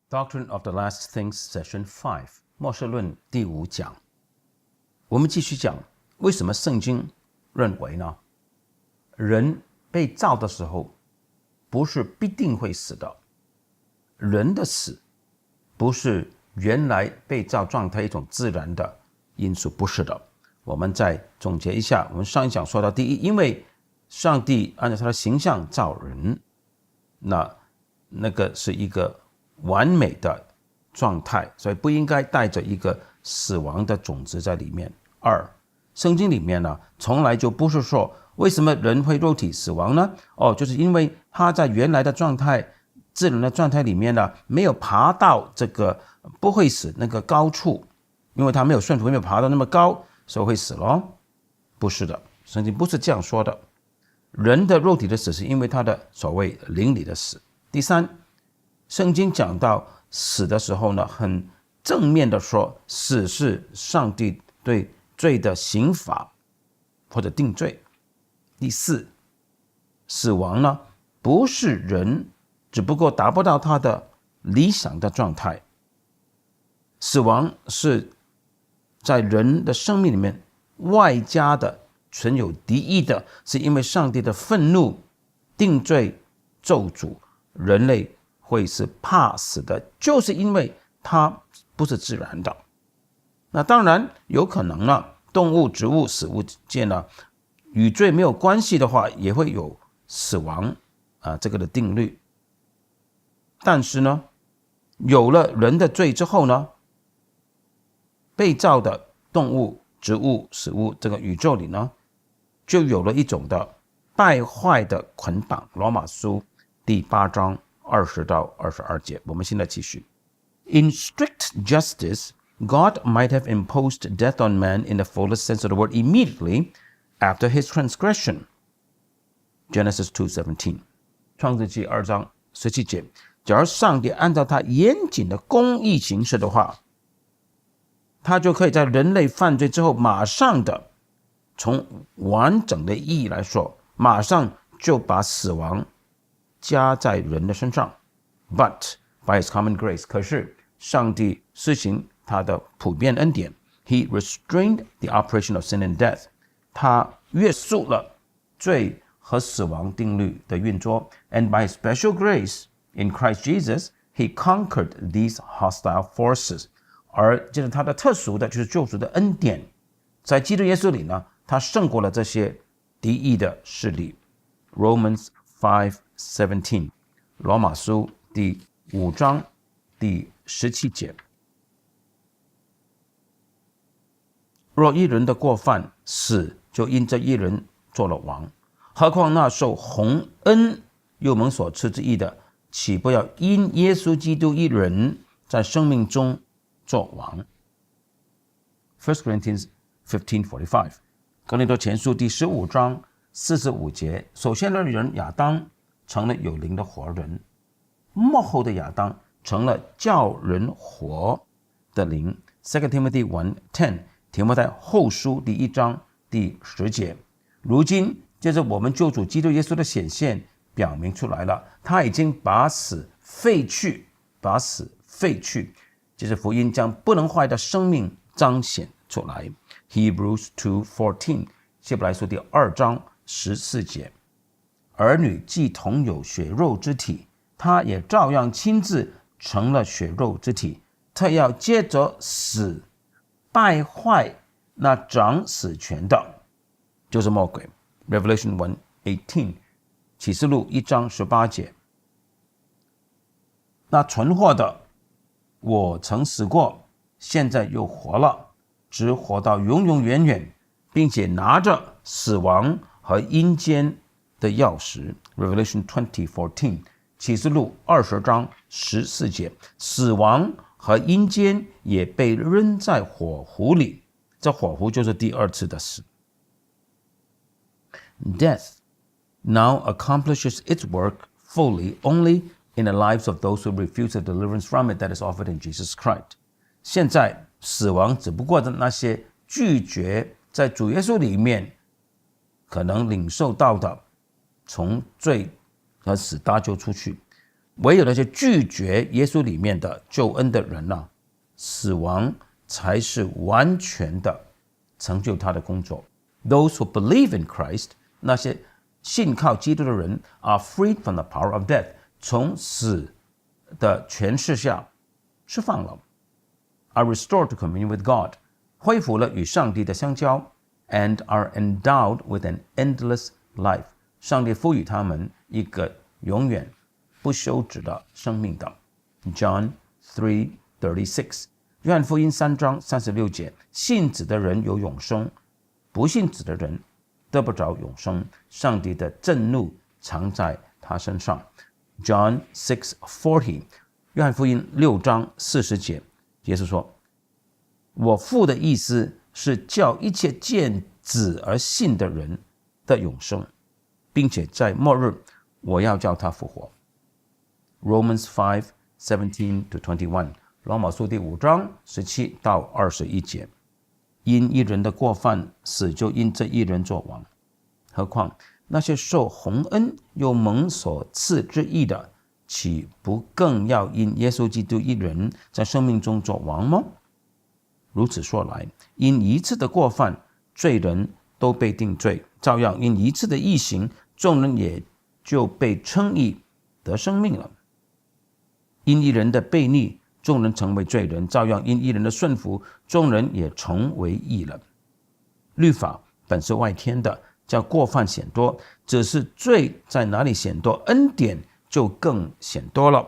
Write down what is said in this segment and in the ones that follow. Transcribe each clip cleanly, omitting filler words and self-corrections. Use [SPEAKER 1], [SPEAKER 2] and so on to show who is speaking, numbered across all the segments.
[SPEAKER 1] Doctrine of the Last Things Session 5末世论第5讲。我们继续讲为什么圣经认为呢，人被造的时候不是必定会死的，人的死不是原来被造状态一种自然的因素，不是的。我们再总结一下，我们上一讲说到，第一，因为上帝按照他的形象造人，那个是一个完美的状态，所以不应该带着一个死亡的种子在里面。二，圣经里面呢，从来就不是说为什么人会肉体死亡呢？就是因为他在原来的状态、自然的状态里面呢，没有爬到这个不会死那个高处，因为他没有顺服，没有爬到那么高，所以会死咯。不是的，圣经不是这样说的。人的肉体的死是因为他的所谓灵里的死。第三，圣经讲到死的时候呢，很正面的说，死是上帝对罪的刑罚或者定罪。第四，死亡呢不是人只不过达不到他的理想的状态，死亡是在人的生命里面外加的存有敌意的，是因为上帝的愤怒定罪咒诅人类会是怕死的，就是因为它不是自然的。那当然有可能呢，动物、植物、死物界呢，与罪没有关系的话，也会有死亡这个的定律。但是呢，有了人的罪之后呢，被造的动物、植物、死物这个宇宙里呢，就有了一种的败坏的捆绑。罗马书第8章20到22节，我们现在继续。In strict justice, God might have imposed death on man in the fullest sense of the word immediately after his transgression. Genesis 2:17， 创世纪2章17节。假如上帝按照他严谨的公义行事的话，他就可以在人类犯罪之后，马上的从完整的意义来说，马上就把死亡加在人的身上。But by his common grace， 可是上帝施行他的普遍恩典， He restrained the operation of sin and death， 他约束了罪和死亡定律的运作。And by his special grace in Christ Jesus, he conquered these hostile forces。 而借着他的特殊的就是救赎的恩典，在基督耶稣里呢，他胜过了这些敌意的势力。 Romans 5:17， 罗马书第5章第17节。若一人的过犯，死就因这一人做了王，何况那受洪恩又蒙所赐之义的，岂不要因耶稣基督一人在生命中做王。 1 Corinthians 15:45， 哥林多前书第15章45节。首先的人亚当成了有灵的活人，末后的亚当成了叫人活的灵。 2 Timothy 1:10， 提摩太后书第1章第10节。如今借着我们救主基督耶稣的显现，表明出来了，他已经把死废去，接着福音将不能坏的生命彰显出来。 Hebrews 2:14， 希伯来书第2章14节。儿女既同有血肉之体，他也照样亲自成了血肉之体，他要接着死败坏那掌死权的，就是魔鬼。 Revelation 1:18， 启示录1章18节。那存活的，我曾死过，现在又活了，直活到永永远远，并且拿着死亡和阴间的钥匙。 Revelation 20:14， 启示录20章14节。死亡和阴间也被扔在火湖里，这火湖就是第二次的死。 Death now accomplishes its work fully only in the lives of those who refuse the deliverance from it that is offered in Jesus Christ。 现在死亡只不过的那些拒绝在主耶稣里面可能领受到的从罪和死搭救出去，唯有那些拒绝耶稣里面的救恩的人啊，死亡才是完全的成就他的工作。Those who believe in Christ， 那些信靠基督的人 are freed from the power of death， 从死的权势下释放了， are restored to communion with God， 恢复了与上帝的相交， and are endowed with an endless life， 上帝赋予他们一个永远不休止的生命的。 John 3:36， 约翰福音3章36节，信子的人有永生，不信子的人得不着永生，上帝的震怒藏在他身上。 John 6:40， 约翰福音6章40节，耶稣说，我父的意思是叫一切见子而信的人的永生，并且在末日我要叫他复活。 Romans 5:17-21， 罗马书第5章17到21节，因一人的过犯，死就因这一人作王，何况那些受洪恩又蒙所赐之义的，岂不更要因耶稣基督一人在生命中作王吗？如此说来，因一次的过犯，罪人都被定罪，照样因一次的义行，众人也就被称义得生命了。因一人的悖逆，众人成为罪人，照样因一人的顺服，众人也成为义了。律法本是外添的，叫过犯显多，只是罪在哪里显多，恩典就更显多了。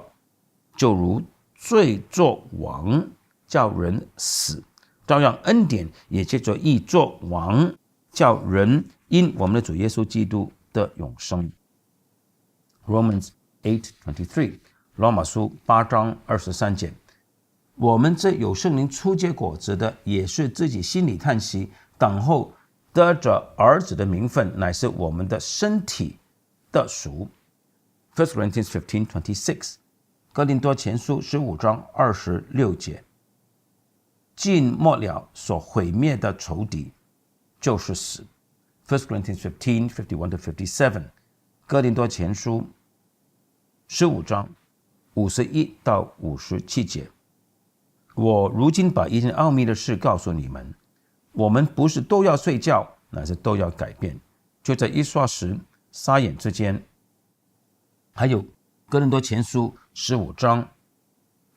[SPEAKER 1] 就如罪作王，叫人死，照样恩典也借着义作王，叫人因我们的主耶稣基督的永生。 Romans 8:23， 罗马书8章23节，我们这有圣灵初结果子的，也是自己心里叹息，等候得着儿子的名分，乃是我们的身体的赎。 1 Corinthians 15:26， 哥林多前书15章26节，近末了所毁灭的仇敌就是死。 1 Corinthians 15:51-57， 哥林多前书15章51到57节，我如今把一件奥秘的事告诉你们，我们不是都要睡觉，乃是都要改变，就在一霎时眨眼之间。还有哥林多前书15章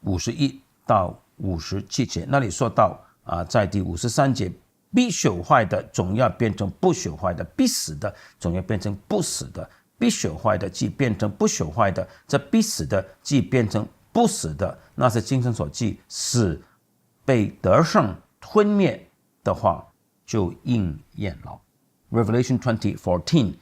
[SPEAKER 1] 51到57节，那里说到在第53节，必朽坏的总要变成不朽坏的，必死的总要变成不死的，必朽坏的既变成不朽坏的，这必死的既变成不死的，那是经上所记，死被得胜吞灭的话就应验了。 Revelation 20:14，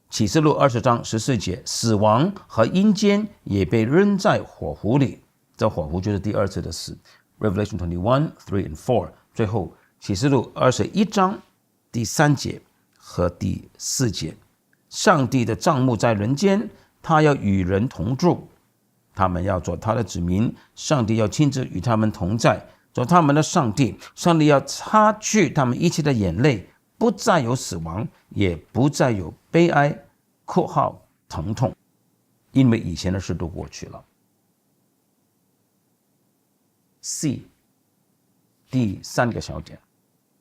[SPEAKER 1] 启示录20章14节，死亡和阴间也被扔在火湖里，这火湖就是第二次的死。 Revelation 21:3 and 4， 最后启示录21章第3节和第4节，上帝的帐幕在人间，他要与人同住，他们要做他的子民，上帝要亲自与他们同在，做他们的上帝。上帝要擦去他们一切的眼泪，不再有死亡，也不再有悲哀、哭号、疼痛，因为以前的事都过去了。C， 第3个小点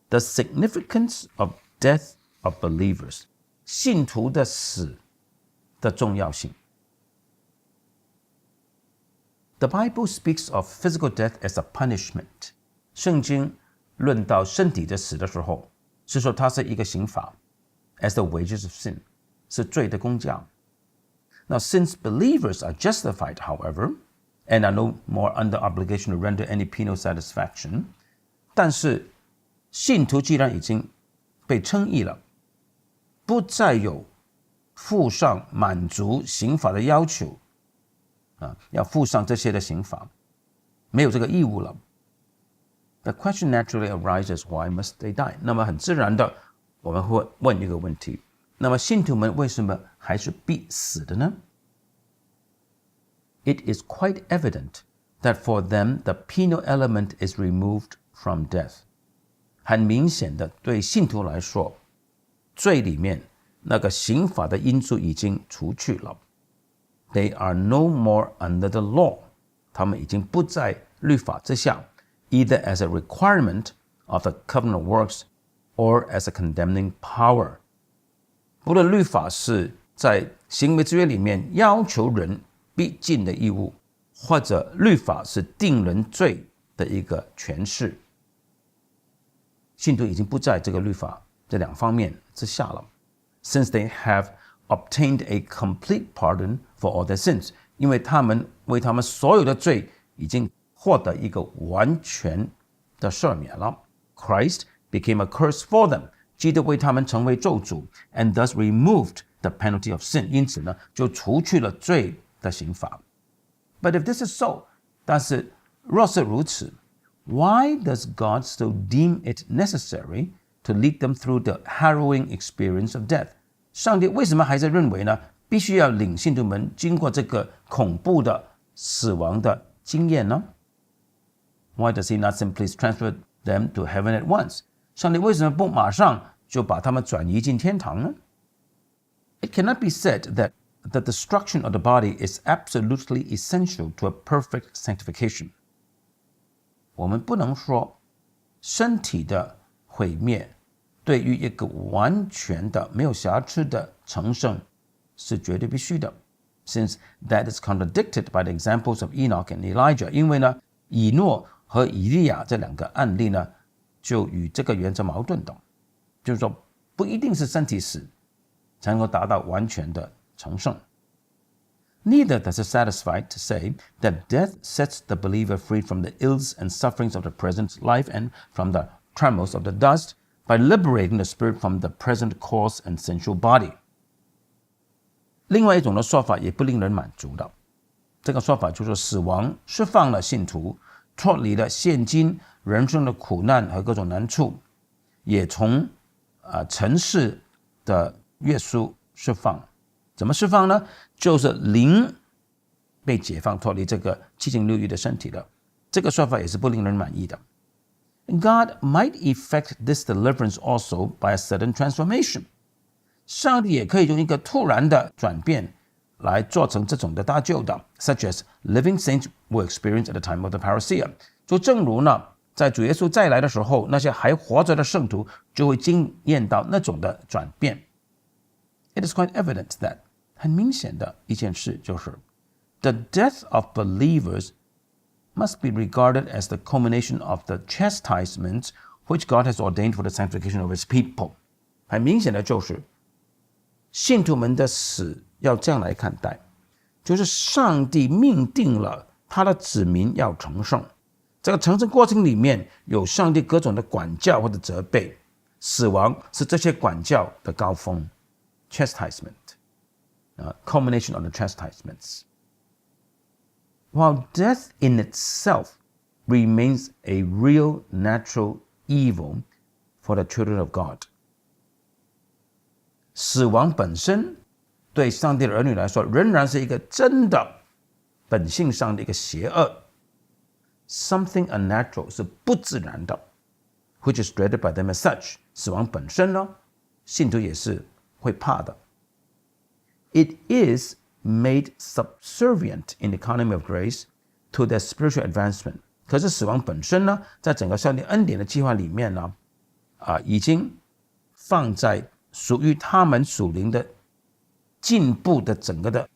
[SPEAKER 1] ，The significance of death of believers， 信徒的死的重要性。The Bible speaks of physical death as a punishment。圣经论到身体的死的时候，是说它是一个刑罚 ，as the wages of sin， 是罪的工价。Now, since believers are justified, however, and are no more under obligation to render any penal satisfaction， 但是信徒既然已经被称义了，不再有付上满足刑罚的要求，要付上这些的刑罚，没有这个义务了。The question naturally arises, why must they die？ 那么很自然的，我们会问一个问题：那么信徒们为什么还是必死的呢？ It is quite evident that for them the penal element is removed from death。很明显的，对信徒来说，罪里面那个刑罚的因素已经除去了。They are no more under the law. 他们已经不在律法之下 either as a requirement of the covenant works or as a condemning power. 不论律法是在行为之约里面要求人必尽的义务，或者律法是定人罪的一个诠释，信徒已经不在这个律法这两方面之下了。Since they have obtained a complete pardon for all their sins. 因为他们为他们所有的罪已经获得一个完全的赦免了。Christ became a curse for them. 基督为他们成为咒诅 and thus removed the penalty of sin. 因此呢，就除去了罪的刑罚。But if this is so, 但是若是如此 why does God still deem it necessary to lead them through the harrowing experience of death? 上帝为什么还是认为呢，必须要领信徒们经过这个恐怖的死亡的经验呢？ Why does he not simply transfer them to heaven at once? 上帝为什么不马上就把他们转移进天堂呢？ It cannot be said that the destruction of the body is absolutely essential to a perfect sanctification. 我们不能说身体的毁灭对于一个完全的没有瑕疵的成圣是绝对必须的 since that is contradicted by the examples of Enoch and Elijah. 因为呢，以诺和以利亚这两个案例呢，就与这个原则矛盾的，就是说不一定是身体死才能够达到完全的成圣。Neither does it satisfy to say that death sets the believer free from the ills and sufferings of the present life and from the trammels of the dust by liberating the spirit from the present coarse and sensual body. 另外一种的说法也不令人满足的，这个说法就是死亡释放了信徒，脱离了现今人生的苦难和各种难处，也从尘世的约束释放。怎么释放呢？就是灵被解放，脱离这个七情六欲的身体了。这个说法也是不令人满意的。God might effect this deliverance also by a sudden transformation. 上帝也可以用一个突然的转变来做成这种的搭救的 such as living saints will experience at the time of the parousia. 就正如呢，在主耶稣再来的时候，那些还活着的圣徒就会经验到那种的转变。It is quite evident that 很明显的一件事就是 the death of believers must be regarded as the culmination of the chastisements which God has ordained for the sanctification of his people. 很明显的就是信徒们的死要这样来看待，就是上帝命定了他的子民要成圣，这个成圣过程里面有上帝各种的管教或者责备，死亡是这些管教的高峰 chastisement, culmination of the chastisements. While death in itself remains a real natural evil for the children of God. 死亡本身对上帝的儿女来说仍然是一个真的本性上的一个邪恶 something unnatural 是不自然的 which is dreaded by them as such 死亡本身呢信徒也是会怕的 It is made subservient in the economy of grace to their spiritual advancement 可是死亡本身呢在整个上帝恩典的计划里面呢已经放在属于他们属灵的进步的整个的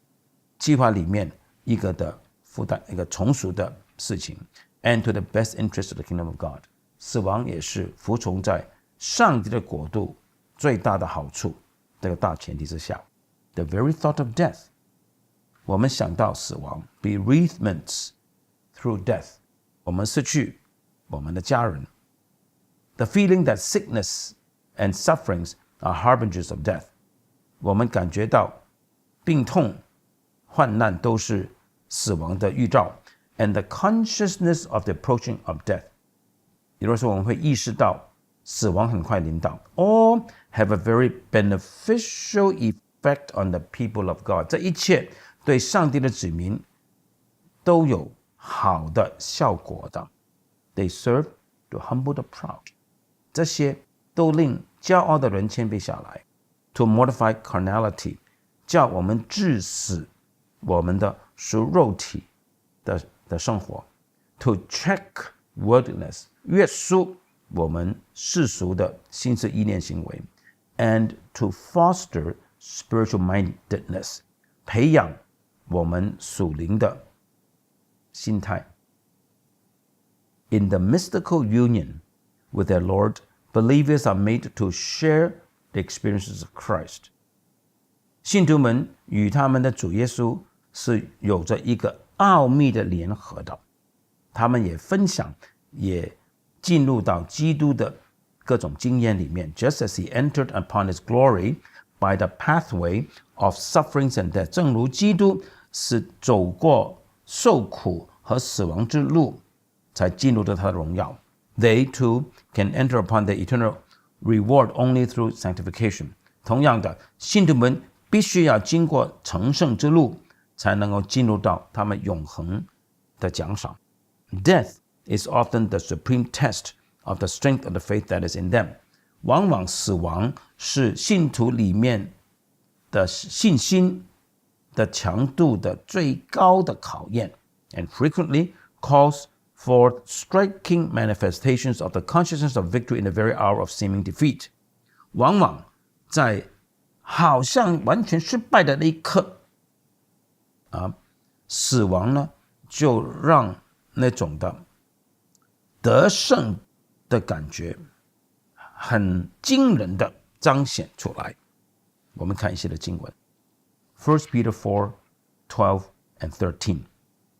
[SPEAKER 1] 计划里面一个的负担一个从属的事情 and to the best interest of the kingdom of God 死亡也是服从在上帝的国度最大的好处这个大前提之下 The very thought of death 我们想到死亡 bereavements through death 我们失去我们的家人 The feeling that sickness and sufferings are harbingers of death 我们感觉到病痛患难都是死亡的预兆 and the consciousness of the approaching of death 也就是说我们会意识到死亡很快临到 all have a very beneficial effect on the people of God 这一切对上帝的子民都有好的效果的 They serve to humble the proud 这些都令骄傲的人谦卑下来 To mortify carnality 叫我们致死我们的属肉体的生活 ，to check worldliness 约束我们世俗的心思意念行为 ，and to foster spiritual mindedness 培养我们属灵的心态。In the mystical union with their Lord, believers are made to share the experiences of Christ. 信徒们与他们的主耶稣是有着一个奥秘的联合的，他们也分享，也进入到基督的各种经验里面。Just as he entered upon his glory by the pathway of sufferings and death， 正如基督是走过受苦和死亡之路，才进入到他的荣耀。They too can enter upon the eternal reward only through sanctification。同样的，信徒们必须要经过成圣之路，才能够进入到他们永恒的奖赏。Death is often the supreme test of the strength of the faith that is in them。往往死亡是信徒里面的信心的强度的最高的考验 ，and frequently calls for striking manifestations of the consciousness of victory in the very hour of seeming defeat。往往在好像完全失败的那一刻，死亡呢，就让那种的得胜的感觉很惊人的彰显出来。我们看一些的经文 ，1 Peter 4:12 and 13，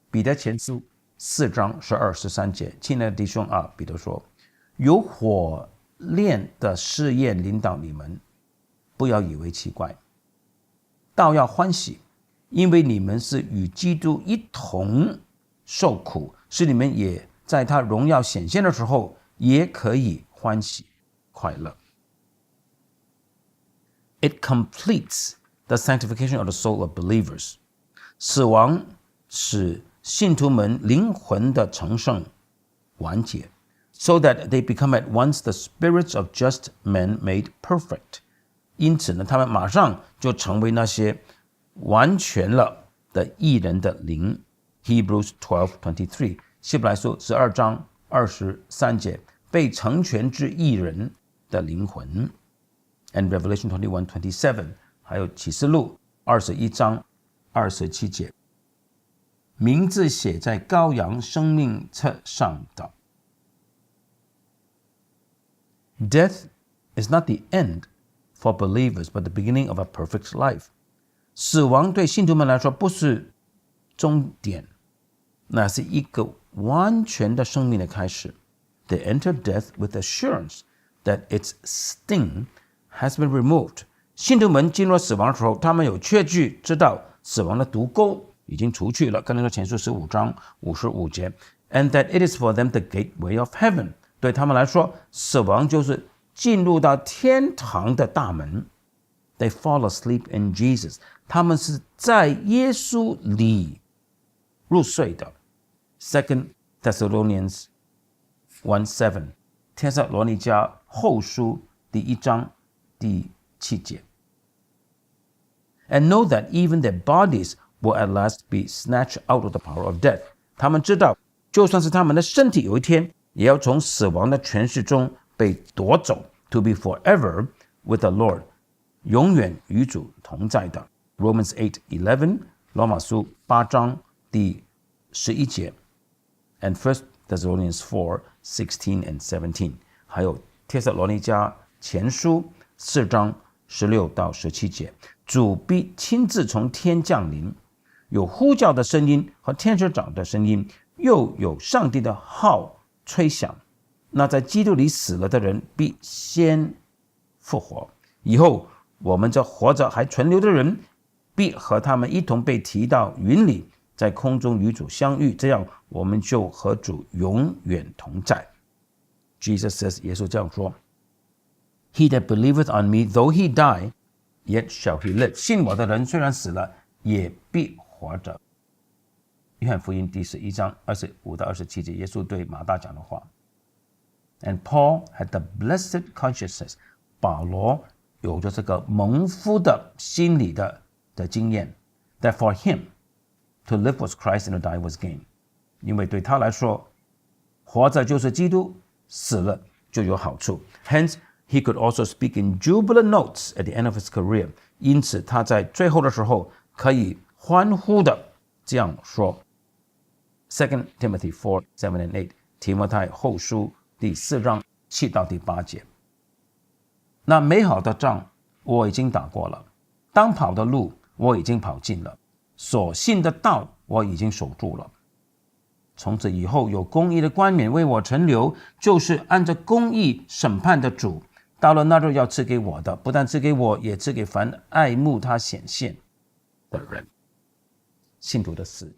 [SPEAKER 1] 彼得前书4章12、13节，亲爱的弟兄啊，彼得说，有火炼的试验领导你们，不要以为奇怪，倒要欢喜，因为你们是与基督一同受苦，使你们也在他荣耀显现的时候，也可以欢喜快乐。It completes the sanctification of the soul of believers。死亡使信徒们灵魂的成圣完结 ，so that they become at once the spirits of just men made perfect。因此呢，他们马上就成为那些完全了的义人的灵。Hebrews 12:23， 希伯来书12章23节，被成全之义人的灵魂。And Revelation 21:27， 还有启示录21章27节，名字写在羔羊生命册上的。Death is not the end for believers, but the beginning of a perfect life。死亡对信徒们来说不是终点，那是一个完全的生命的开始。They enter death with assurance that its sting has been removed。信徒们进入死亡的时候，他们有确据知道死亡的毒钩已经除去了。哥林多前书15章55节 ，and that it is for them the gateway of heaven。对他们来说，死亡就是进入到天堂的大门。They fall asleep in Jesus。他们是在耶稣里入睡的。2 Thessalonians 1:7， 帖撒罗尼迦后书1章7节。And know that even their bodies will at last be snatched out of the power of death。他们知道，就算是他们的身体有一天也要从死亡的权势中被夺走 ，to be forever with the Lord， 永远与主同在的。Romans 8:11， 罗马书8章11节 ，and 1 Thessalonians 4:16 and 17， 还有帖撒罗尼迦前书4章16到17节，主必亲自从天降临，有呼叫的声音和天使长的声音，又有上帝的号吹响。那在基督里死了的人必先复活，以后我们这活着还存留的人，必和他们一同被提到云里，在空中与主相遇，这样我们就和主永远同在。Jesus says， 耶稣这样说 ，He that believeth on me, though he die, yet shall he live。信我的人虽然死了，也必活着。约翰福音第11章25到27节，耶稣对马大讲的话。And Paul had the blessed consciousness， 保罗有着这个蒙福的心理的经验 ，that for him To live was Christ and to die was gain. 因为对他来说，活着就是基督，死了就有好处。Hence, he could also speak in jubilant notes at the end of his career. 因此，他在最后的时候可以欢呼的这样说。2 Timothy 4, 7 and 8. 提摩太后书第4章7到第8节。那美好的仗我已经打过了，当跑的路我已经跑尽了，所信的道我已经守住了。从此以后，有公义的冠冕为我存留，就是按着公义审判的主。到了那日要赐给我的，不但赐给我，也赐给凡爱慕他显现的人。信徒的死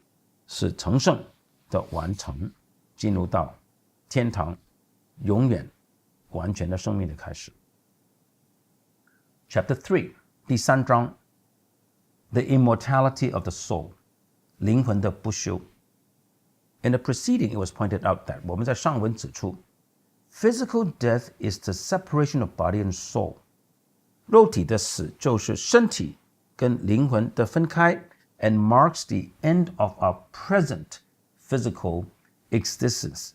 [SPEAKER 1] 是成圣的完成，进入到天堂永远完全的生命的开始。Chapter 3, 第3章 The immortality of the soul, 灵魂的不朽。In the preceding, it was pointed out that 我们在上文指出 Physical death is the separation of body and soul. 肉体的死就是身体跟灵魂的分开 and marks the end of our present physical existence.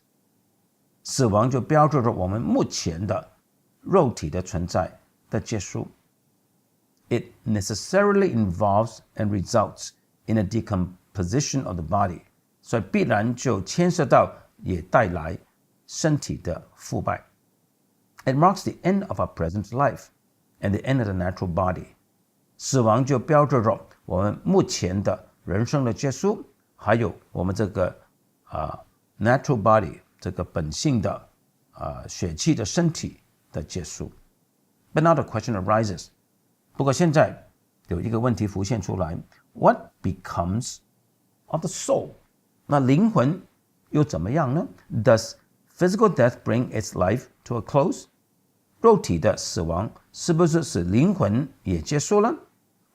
[SPEAKER 1] 死亡就标志着我们目前的肉体的存在的结束。It necessarily involves and results in a decomposition of the body. 所以必然就牵涉到也带来身体的腐败。It marks the end of our present life and the end of the natural body. 死亡就标志着我们目前的人生的结束，还有我们这个natural body 这个本性的血气的身体的结束。But now the question arises. 不过现在有一个问题浮现出来 ：What becomes of the soul? 那灵魂又怎么样呢 ？Does physical death bring its life to a close? 肉体的死亡是不是使灵魂也结束了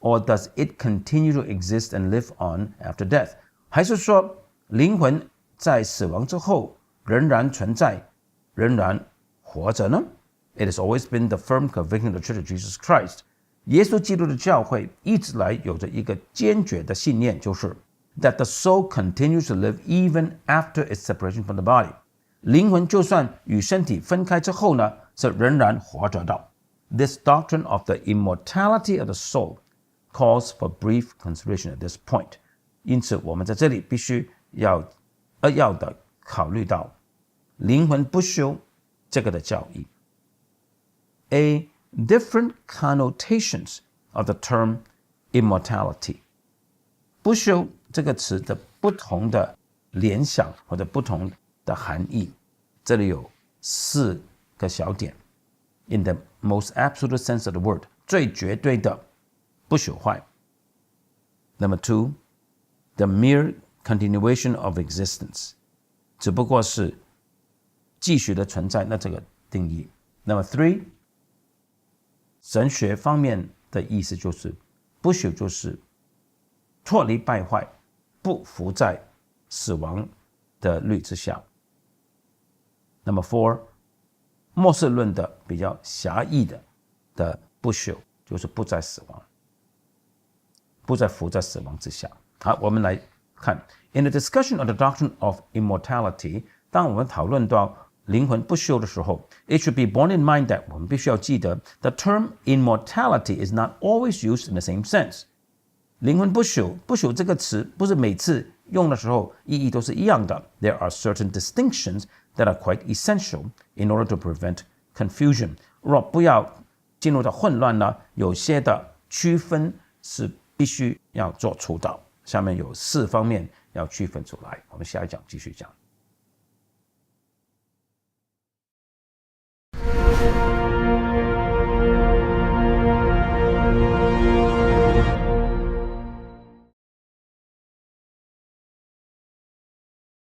[SPEAKER 1] ？Or does it continue to exist and live on after death? 还是说灵魂在死亡之后仍然存在，仍然活着呢 ？It has always been the firm conviction of the Church of Jesus Christ. 耶稣基督的教会一直来有着一个坚决的信念，就是 that the soul continues to live even after its separation from the body. 灵魂就算与身体分开之后呢，是仍然活着的。This doctrine of the immortality of the soul calls for brief consideration at this point. 因此，我们在这里必须要的考虑到灵魂不朽这个的教义。A different connotations of the term immortality. 不朽这个词的不同的联想或者不同的含义，这里有4个小点。In the most absolute sense of the word, 最绝对的不朽坏。Number 2, the mere continuation of existence. 只不过是继续的存在，那这个定义。Number 3, 神学方面的意思就是不朽就是脱离败坏，不服在死亡的律之下。Number 4, 末世论的比较狭义的不朽就是不再死亡，不再服在死亡之下。好，我们来看 In the discussion of the doctrine of immortality, 当我们讨论到灵魂不朽的时候 it should be borne in mind that 我们必须要记得 the term immortality is not always used in the same sense. 灵魂不朽，不朽这个词不是每次用的时候意义都是一样的。There are certain distinctions that are quite essential in order to prevent confusion. 若不要进入到混乱呢，有些的区分是必须要做出的。下面有4方面要区分出来，我们下一讲继续讲。